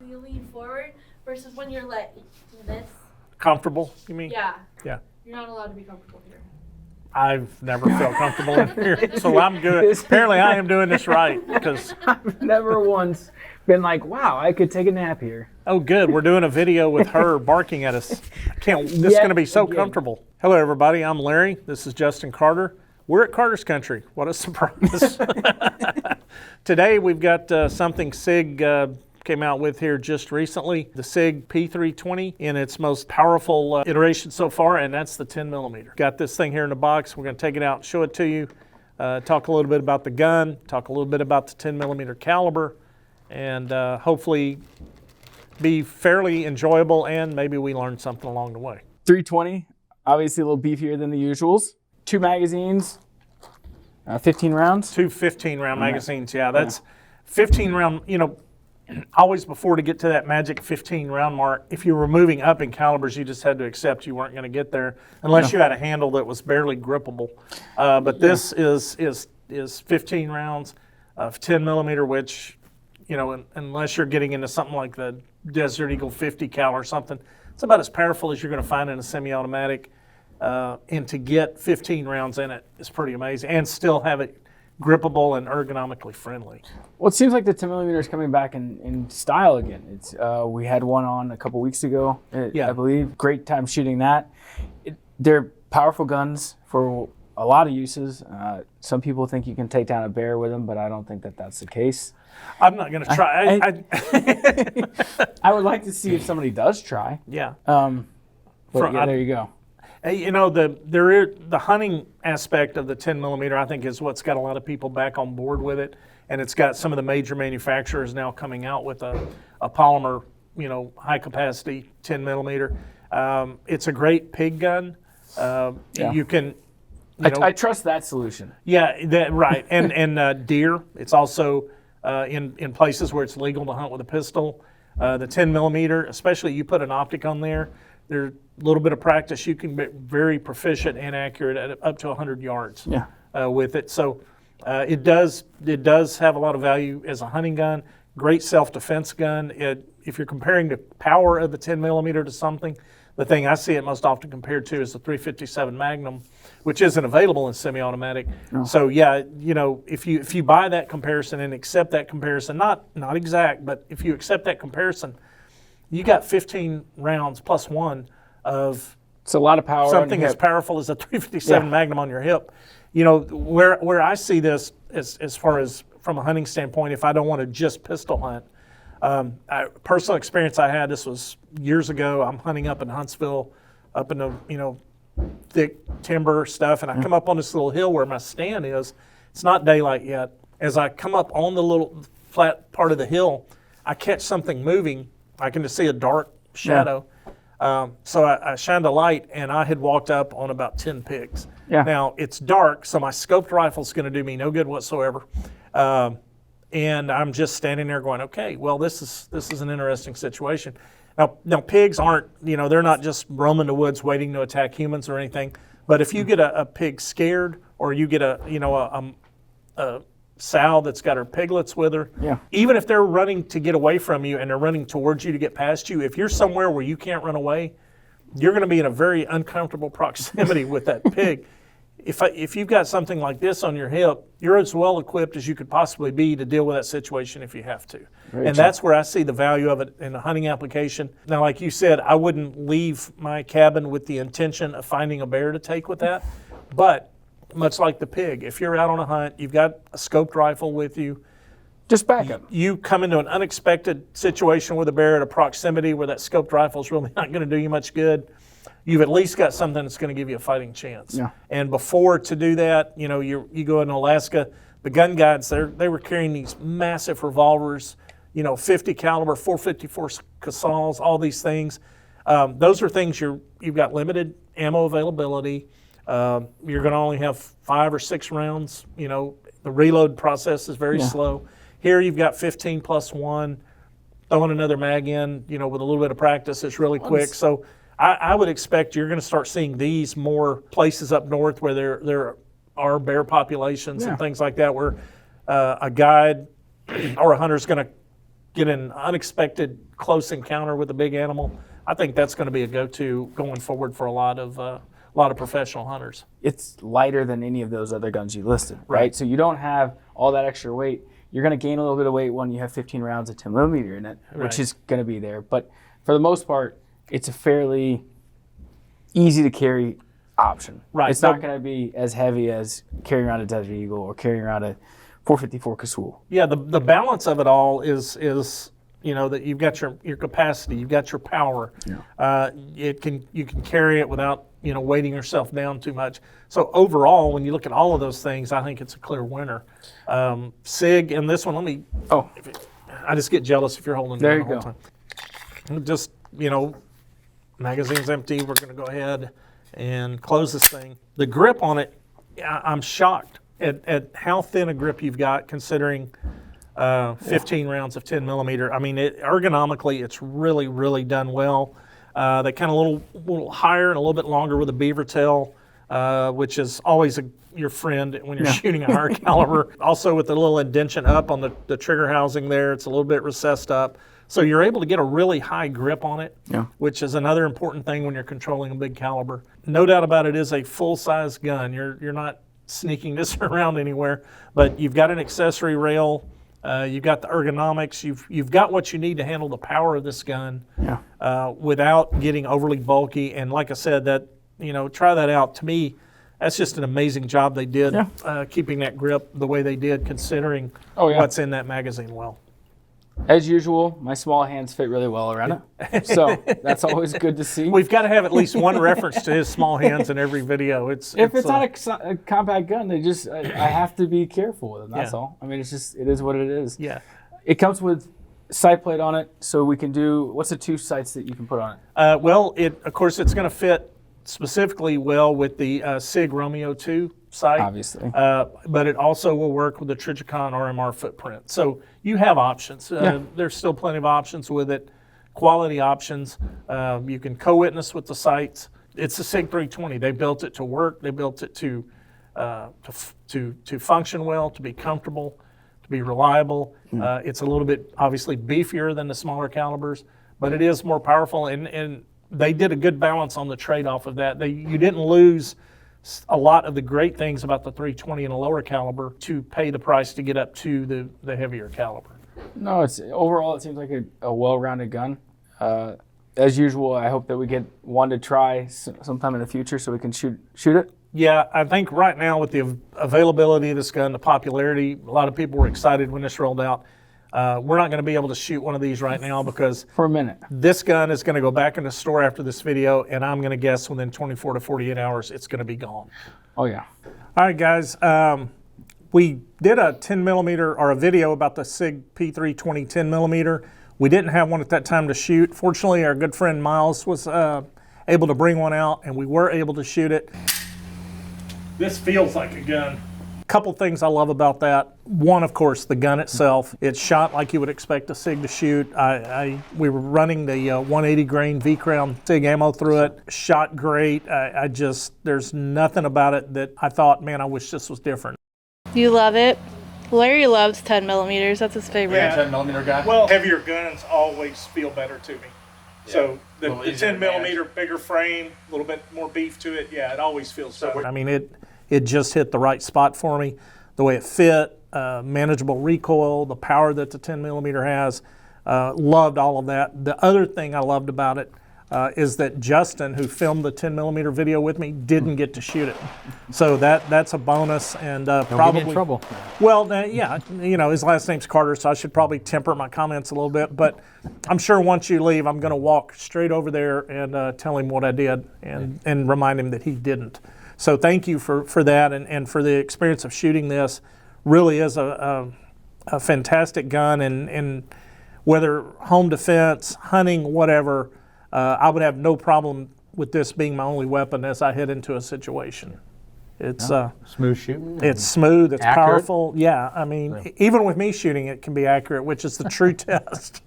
you lean forward versus when you're like this. Comfortable, you mean? Yeah. Yeah. You're not allowed to be comfortable here. I've never felt comfortable in here, so I'm good. Apparently, I am doing this right because I've never once been like, wow, I could take a nap here. oh, good. We're doing a video with her barking at us. This is going to be so comfortable. Hello, everybody. I'm Larry. This is Justin Carter. We're at Carter's Country. What a surprise. Today, we've got something Sig came out with here just recently, the Sig P320 in its most powerful iteration so far, and that's the 10 millimeter. Got this thing here in the box. We're going to take it out and show it to you, talk a little bit about the gun, talk a little bit about the 10 millimeter caliber, and hopefully be fairly enjoyable, and maybe we learn something along the way. 320, obviously a little beefier than the usuals. 2 magazines, 15 rounds. 2 15-round magazines, yeah. That's 15 round, you know, always before to get to that magic 15 round mark, if you were moving up in calibers, you just had to accept you weren't going to get there unless you had a handle that was barely grippable. But this is 15 rounds of 10 millimeter, which, you know, unless you're getting into something like the Desert Eagle 50 cal or something, it's about as powerful as you're going to find in a semi-automatic. And to get 15 rounds in it is pretty amazing, and still have it grippable and ergonomically friendly. Well, it seems like the 10 millimeter is coming back in style again. It's we had one on a couple weeks ago, I believe. Great time shooting that. They're powerful guns for a lot of uses. Some people think you can take down a bear with them, but I don't think that that's the case. I'm not going to try. I would like to see if somebody does try. Yeah. There you go. You know, the hunting aspect of the 10 millimeter, I think, is what's got a lot of people back on board with it, and it's got some of the major manufacturers now coming out with a polymer, you know, high capacity 10 millimeter. It's a great pig gun. You can. I trust that solution. Yeah, right. And deer. It's also in places where it's legal to hunt with a pistol. The 10 millimeter, especially you put an optic on there. There's a little bit of practice. You can be very proficient and accurate at up to 100 yards with it. So it does have a lot of value as a hunting gun. Great self-defense gun. If you're comparing the power of the 10 millimeter to something, the thing I see it most often compared to is the 357 Magnum, which isn't available in semi-automatic. Oh. So yeah, you know, if you buy that comparison and accept that comparison, not exact, but if you accept that comparison, you got 15 rounds plus one of it's a lot of power. Something as powerful as a 357 Magnum on your hip. You know, where I see this as far as from a hunting standpoint, if I don't want to just pistol hunt, personal experience I had, this was years ago. I'm hunting up in Huntsville, up in the, you know, thick timber stuff, and I come up on this little hill where my stand is. It's not daylight yet. As I come up on the little flat part of the hill, I catch something moving. I can just see a dark shadow. So I shined a light, and I had walked up on about 10 pigs. Yeah. Now, it's dark, so my scoped rifle's going to do me no good whatsoever. And I'm just standing there going, okay, well, this is an interesting situation. Now pigs aren't, you know, they're not just roaming the woods waiting to attack humans or anything. But if you get a pig scared, or you get a sow that's got her piglets with her, even if they're running to get away from you and they're running towards you to get past you, if you're somewhere where you can't run away, you're going to be in a very uncomfortable proximity with that pig. If you've got something like this on your hip, you're as well equipped as you could possibly be to deal with that situation if you have to. That's where I see the value of it in a hunting application. Now, like you said, I wouldn't leave my cabin with the intention of finding a bear to take with that, but much like the pig, if you're out on a hunt, you've got a scoped rifle with you, just back up. You come into an unexpected situation with a bear at a proximity where that scoped rifle is really not going to do you much good. You've at least got something that's going to give you a fighting chance. Yeah. And before to do that, you know, you go in Alaska, the gun guides, they were carrying these massive revolvers, you know, 50 caliber, 454 Casals, all these things. Those are things you've got limited ammo availability. You're going to only have 5 or 6 rounds. You know, the reload process is very slow. Here you've got 15 plus 1. Throwing another mag in, you know, with a little bit of practice, it's really quick. So I would expect you're going to start seeing these more places up north where there are bear populations and things like that, where a guide or a hunter is going to get an unexpected close encounter with a big animal, I think that's going to be a go-to going forward for a lot of professional hunters. It's lighter than any of those other guns you listed, right? Right. So you don't have all that extra weight. You're going to gain a little bit of weight when you have 15 rounds of 10 millimeter in it, which Right. is going to be there. But for the most part, it's a fairly easy to carry option. Right. It's not going to be as heavy as carrying around a Desert Eagle or carrying around a 454 Casull. Yeah, the balance of it all is that you've got your capacity, you've got your power. Yeah. You can carry it without weighting yourself down too much. So overall, when you look at all of those things, I think it's a clear winner. Sig and this one, I just get jealous if you're holding it There the you whole go. time. Just magazine's empty. We're going to go ahead and close this thing. The grip on it, I'm shocked at how thin a grip you've got, considering 15 rounds of 10 millimeter. I mean, ergonomically, it's really, really done well. They kind of a little higher and a little bit longer with a beaver tail, which is always your friend when you're shooting a higher caliber. Also with a little indention up on the trigger housing there, it's a little bit recessed up. So you're able to get a really high grip on it, which is another important thing when you're controlling a big caliber. No doubt about it is a full-size gun. You're not sneaking this around anywhere, but you've got an accessory rail. You've got the ergonomics. You've got what you need to handle the power of this gun without getting overly bulky. And like I said, try that out. To me, that's just an amazing job they did keeping that grip the way they did, considering what's in that magazine well. As usual, my small hands fit really well around it, so that's always good to see. We've got to have at least one reference to his small hands in every video. If it's not a compact gun, I have to be careful with them. That's all. I mean, it is what it is. Yeah. It comes with sight plate on it, so we can do. What's the 2 sights that you can put on it? Well, of course it's going to fit specifically well with the Sig Romeo 2 sight. Obviously. But it also will work with the Trijicon RMR footprint. So you have options. There's still plenty of options with it, quality options. You can co-witness with the sights. It's a Sig 320. They built it to work. They built it to function well, to be comfortable, to be reliable. It's a little bit obviously beefier than the smaller calibers, but it is more powerful, and they did a good balance on the trade-off of that. You didn't lose a lot of the great things about the 320 in a lower caliber to pay the price to get up to the heavier caliber. No, overall it seems like a well-rounded gun. As usual, I hope that we get one to try sometime in the future so we can shoot it. Yeah, I think right now with the availability of this gun, the popularity, a lot of people were excited when this rolled out. We're not going to be able to shoot one of these right now because for a minute, this gun is going to go back in the store after this video, and I'm going to guess within 24 to 48 hours it's going to be gone. Oh yeah. All right, guys. We did a 10 millimeter or a video about the Sig P320 10 millimeter. We didn't have one at that time to shoot. Fortunately, our good friend Miles was able to bring one out, and we were able to shoot it. This feels like a gun. Couple things I love about that. One, of course, the gun itself. It's shot like you would expect a Sig to shoot. We were running the 180 grain V-Crown Sig ammo through it. Shot great. There's nothing about it that I thought, man, I wish this was different. You love it? Larry loves 10 millimeters. That's his favorite. Yeah. 10 millimeter guy. Well, heavier guns always feel better to me. Yeah. So the Easier 10 to millimeter, bigger frame, a little bit more beef to it. Yeah, it always feels better. I mean, it just hit the right spot for me. The way it fit, manageable recoil, the power that the 10 millimeter has, loved all of that. The other thing I loved about it is that Justin, who filmed the 10 millimeter video with me, didn't get to shoot it. So that's a bonus, and probably in trouble. Well, yeah, his last name's Carter, so I should probably temper my comments a little bit. But I'm sure once you leave, I'm going to walk straight over there and tell him what I did and remind him that he didn't. So thank you for that and for the experience of shooting this. Really is a fantastic gun, and whether home defense, hunting, whatever, I would have no problem with this being my only weapon as I head into a situation. It's smooth shooting. It's smooth. It's accurate. Powerful. Yeah, I mean, even with me shooting, it can be accurate, which is the true test.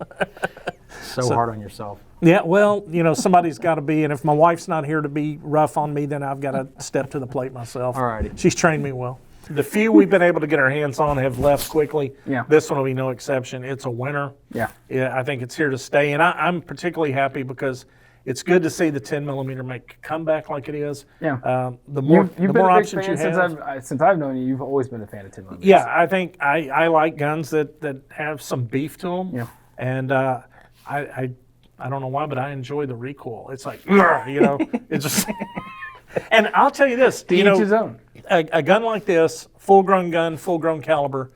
So hard on yourself. Yeah, well, somebody's got to be, and if my wife's not here to be rough on me, then I've got to step to the plate myself. All righty. She's trained me well. The few we've been able to get our hands on have left quickly. Yeah. This one will be no exception. It's a winner. Yeah. Yeah, I think it's here to stay. And I'm particularly happy because it's good to see the 10 millimeter make a comeback like it is. Yeah. The more, You've the been more a big options fan you have. since I've known you. You've always been a fan of 10 millimeters. Yeah, I think I like guns that have some beef to them. Yeah. And I don't know why, but I enjoy the recoil. It's like, it just. And I'll tell you this, To each his own. A gun like this, full-grown gun, full-grown caliber,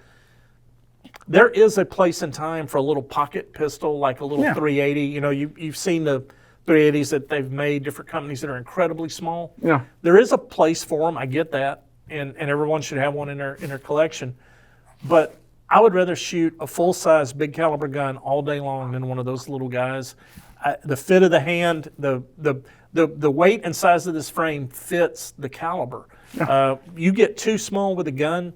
there is a place and time for a little pocket pistol, like a little 380. You've seen the 380s that they've made, different companies that are incredibly small. Yeah. There is a place for them. I get that, and everyone should have one in their collection. But I would rather shoot a full-size, big caliber gun all day long than one of those little guys. The fit of the hand, the weight and size of this frame fits the caliber. You get too small with a gun,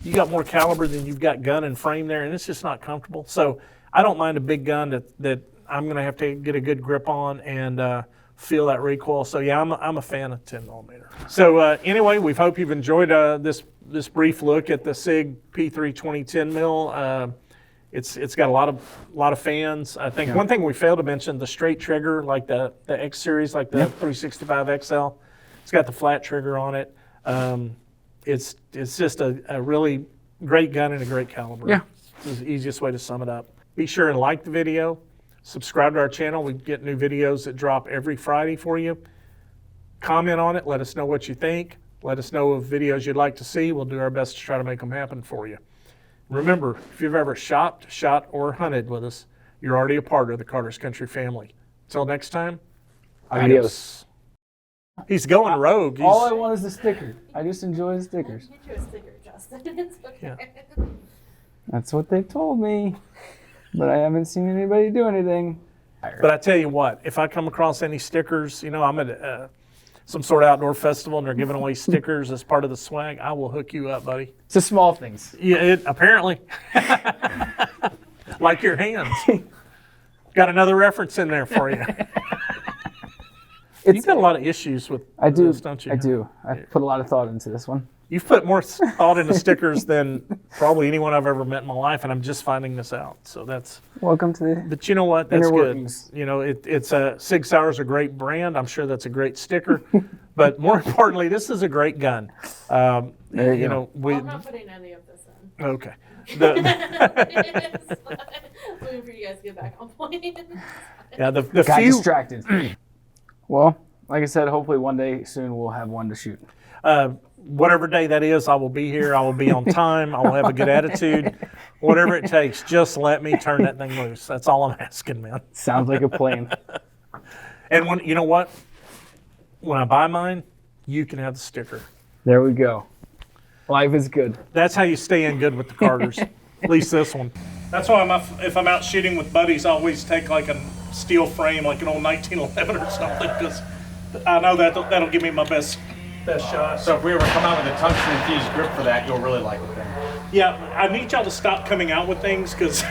you got more caliber than you've got gun and frame there, and it's just not comfortable. So I don't mind a big gun that I'm going to have to get a good grip on and feel that recoil. So yeah, I'm a fan of 10 millimeter. So anyway, we hope you've enjoyed this brief look at the Sig P320 10 mil. It's got a lot of fans. I think one thing we failed to mention, the straight trigger, like the X series, like the 365 XL, it's got the flat trigger on it. It's just a really great gun and a great caliber. Yeah. It's the easiest way to sum it up. Be sure and like the video. Subscribe to our channel. We get new videos that drop every Friday for you. Comment on it. Let us know what you think. Let us know of videos you'd like to see. We'll do our best to try to make them happen for you. Remember, if you've ever shopped, shot, or hunted with us, you're already a part of the Carter's Country family. Until next time, adios. He's going rogue. All I want is the sticker. I just enjoy the stickers. Get you a sticker, Justin. It's okay. Yeah. That's what they told me, but I haven't seen anybody do anything. But I tell you what, if I come across any stickers, I'm at some sort of outdoor festival and they're giving away stickers as part of the swag, I will hook you up, buddy. It's the small things. Yeah, apparently. Like your hands. Got another reference in there for you. You've got a lot of issues with this, don't you? I do. I put a lot of thought into this one. You've put more thought into stickers than probably anyone I've ever met in my life, and I'm just finding this out. So that's welcome to the. But you know what? That's inner good. workings. It's a Sig Sauer's a great brand. I'm sure that's a great sticker. But more importantly, this is a great gun. There you go. I'm not putting any of this in. Okay. Waiting for you guys to get back on point. Yeah, the Got few. distracted. Well, like I said, hopefully one day soon we'll have one to shoot. Whatever day that is, I will be here. I will be on time. I will have a good attitude. Whatever it takes, just let me turn that thing loose. That's all I'm asking, man. Sounds like a plan. And when you know what? When I buy mine, you can have the sticker. There we go. Life is good. That's how you stay in good with the Carters. At least this one. That's why if I'm out shooting with buddies, I always take like a steel frame, like an old 1911 or something, because I know that'll give me my best shot. So if we ever come out with a tungsten infused grip for that, you'll really like it then. Yeah, I need y'all to stop coming out with things because